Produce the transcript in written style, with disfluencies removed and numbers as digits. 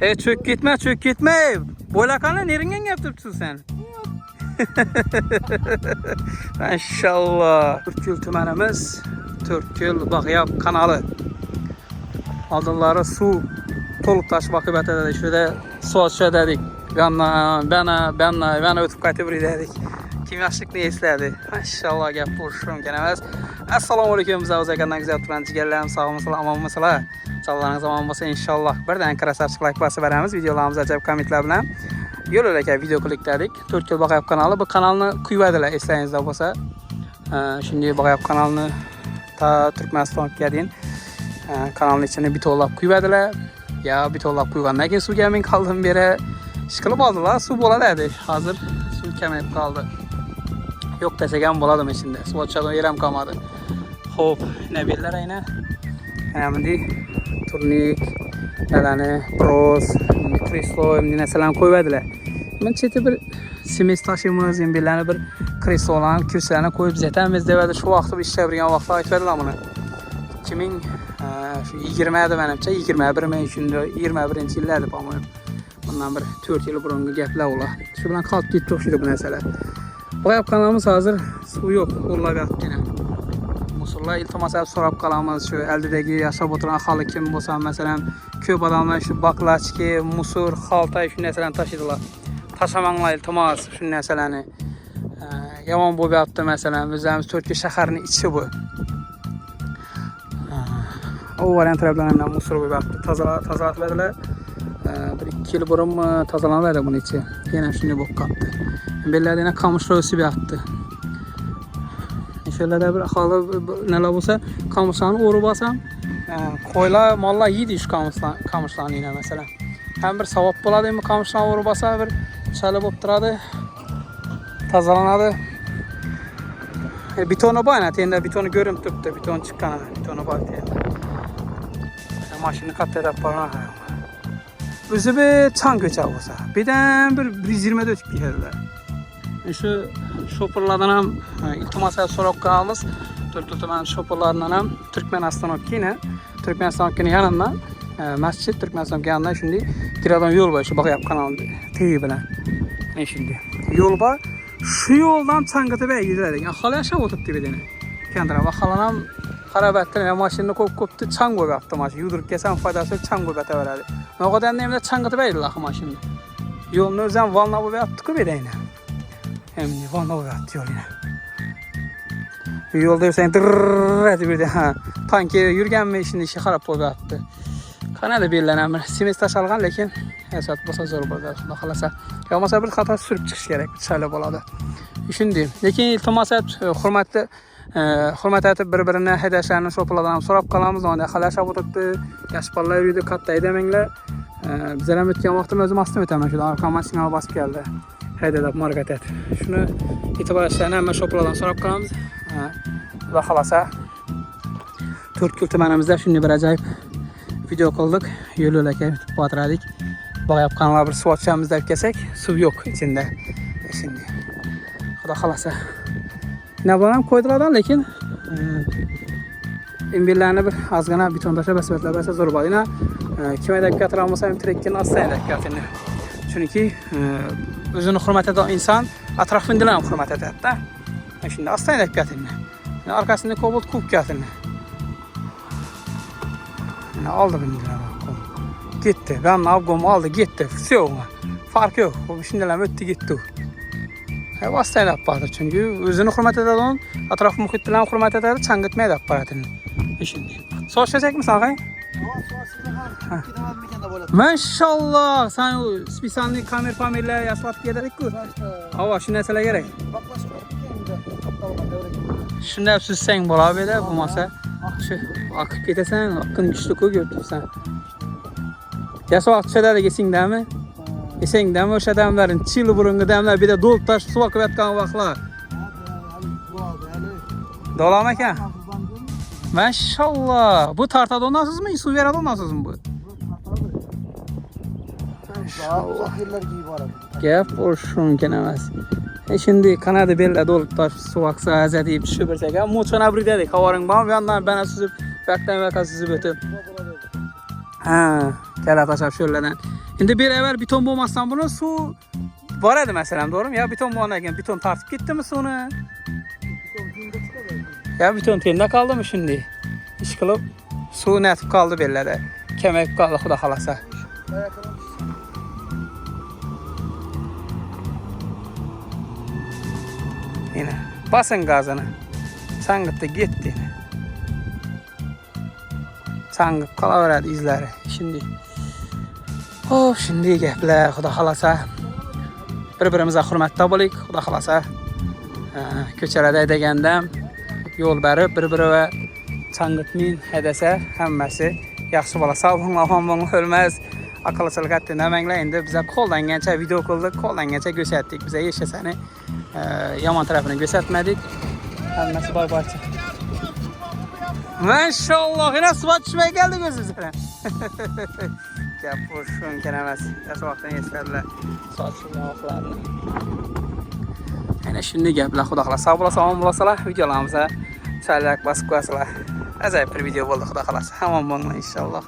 Çök gitme, çök gitme. Boylakanla nereden yaptırırsın sen? Maşallah. Türkgül tümenimiz, Türkgül Bağyap kanalı. Aldınları su tolup taşı bakıp dedik. Şurada su açıyor dedik. Ben ötüp katıp dedik. Kim yaşlık ne istedi? Maşallah gap boşum gelemez. Assalamu alaikum bize uzaklardan güzel turan cigerlerim sağ olun aman mesela. Sağlarınız aman olsa inşallah. Birden krasarçık like bası veremiz. Videolarımızı acayip komentler bilen. Yol öyle video klikledik. Türkgül Bağyap kanalı. Bu kanalını kuyuvadılar isteğinizde olsa. Şimdi Bağyap kanalını ta Türkmenistan'a gelin. Kanalın içine bir tollap kuyuvadılar. Ya bir tollap kuyuvandan keyin su gelmeyin kaldım bir yere. Şıkılıp aldılar. Su bola dedi. Hazır su kemenip kaldı. Yok desegen boladım içinde. Su açadım yerim kalmadı. Hop ne bilirler aynen. Önemli turnik, nelani, bros, krislo, neselan koyuverdiler. Ben çeti bir simis taşımız, birlerini bir krislo olan kürsülerine koyup zetemiz devedi. Şu vakti bir işe bir vakti ait verdiler bunu. 2020'de benimce 21 şimdi 21. illerdi pamuk. Bundan bir 4 yıl burunlu gepler ola. Şu bilan kalk git çok şeydi bu mesele. Bağyap kanalımız hazır. Su yok. Uğurla bir attı yine. Musurla iltimas edip sorap kalamız şu eldeki yaşap oturan ahali kim olsa mesela köp adamlar şu baklaçki, musur, haltay şu neselen taşıdılar. Taşamanla iltimas şu neseleni. Yaman bu bir attı mesela. Bizlerimiz Türkiye şehirinin içi bu. O variant taraflarından musur bu bir attı. Tazalat verdiler. Bir 2 yıl burun tazalanırdı bunun içi. Yine şimdi bok kaptı. Belirlediğine kamış röğüsü bir attı. Şöyle de bir akalı neler olsa kamışlarını uğru basam. Koyla malla yiydi şu kamışlarını yine mesela. Hem bir savap buladı mı kamışlarını uğru basa bir şöyle bopturadı. Tazalanadı. Bitonu bayna teyinde bitonu görüm tuttu. Biton çıkkana bitonu bay teyinde. Maşını kat edip parana. Özü bir çan göçak olsa. Birden bir 120'de ötüp giderler. Şu şopurlardan hem iltimasaya sorak kanalımız. Türkmen şopurlarından hem Türkmenistan okuyuna. Türkmenistan okuyunun yanında mescid Türkmenistan okuyunun yanında şimdi Giradan yol var. Şu Bağyap kanalı TV bilen. Ne şimdi? Yol var. Şu yoldan Çangıtı Bey'e giderdik. Yani hala yaşam oturttu bir tane. Kendine bak halanam harap ettiler. Maşını koptu çang koyup yaptı maşını. Yudurup kesen faydası yok çang koyup verdi. O kadar nemde Çangıtı Bey'di lakı maşını. Yolun özden Vanla bu yaptık bir tane. Hem Vanla bu yaptı yol yine. Yolda sen dırrrr bir de ha. Tanki yürgen mi şimdi işi harap bu yaptı. Kanadı birlenemir. Simiz taş algan lekin hesap basa zor burada. Halasa. Ya masa bir hata sürüp çıkış gerek. Şöyle boladı. Şimdi lekin iltimas et hurmat etib bir-birine hedeflerini şoplardan sorap kalamiz. Onda halasha o'tibdi. Yosh bolalar yurdi, katta edemanglar. Bizlar ham o'tgan vaqtim o'zim astım o'taman. Shu orqa mashinaga bosib keldi. Haydab margat et. Shuni e'tiborlashlarni hamma shoplardan sorap kalamiz. Xudo xolasa Türkgül tumanimizda shunday bir ajoyib video qildik. Yo'l-yo'lakay o'tib o'tirdik. Bağyap kanalga bir suv ochamiz deb kelsak, suv yo'q ichida. Şimdi Xudo xolasa ne bana koydulardan lekin imbirlerini bir azgana bir tondaşa besbetler bese zor var. Yine kime dakika travması hem trekkinin aslan dakikatini. Çünkü özünü hürmet eden insan atrafındakilerini hürmet eder de. Şimdi aslan dakikatini. Arkasında kobolt kubkatini. Aldı bindiler. Gitti. Ben avgomu aldı gitti. Все. Fark yok. Şimdiler öttü gitti. Vasıtayla yapardı çünkü özünü hürmet eder onun atraf muhit bilen hürmet eder çangıtmaya da yaparatını. Şimdi soğuk çekecek misin ağay? Maşallah sen o spisanlı kamerayla yaslat giderek kur. Hava şu nesile gerek. Şimdi hep süssen bola böyle bu masa. Şu akıp gidesen akın güçlü koy götürsen. Yasvat şeyler de geçsin değil mi? Sen de o adamların çiğli burunlu adamlar bir de dolu taş su akıp etken vaklar. Dolama ki? Maşallah. Bu tartada onasız mı? Su veren onasız mı bu? Maşallah. Gep olsun kenemez. Şimdi kanadı belli dolu taş su aksa azad deyip şu bir seke. Muçana bir dedik. Havarın bana bir yandan bana süzüp bekten veka süzüp ötüp. Gəl ataşab şöllədən. İndi bir evvel biton bulmazsan bunu su var idi məsələn, doğru mu? Ya biton bulana biton tartıp gitti mi sunu? Ya biton teyinde kaldı mı şimdi? İş kılıp su netip kaldı bellədə. Kemek kaldı xuda xalasa. Yine basın gazını. Çangıtda gitti yine. Çangıp kalaveradi izleri. Şimdi şimdi gəplər xuda xalasa. Bir-birimizə hürmətdə bolayıq xuda xalasa. Köçərədə edəgəndəm yol bərib bir-birə çangıtmin hədəsə həmməsi yaxşı bala. Sağlıqla ölməz. Akıllıçılıq etdin əməklə indi bizə koldan gəncə video qıldıq, koldan gəncə göstərdik. Bizə yeşəsəni yaman tərəfini göstərmədik. Həmməsi bay-bay. Maşallah, yine sıvat düşmeye geldi gözümüzden. Gel boşun kenemez. Nasıl vaktin yesterler. Sıvat düşmeye vaklarını. Yani şimdi gəplər xudaqla sağ bula, saman bulasalar, videolarımıza sərlək basıb qoyasalar. Əzəyib bir video oldu xudaqla. Həman bununla inşallah.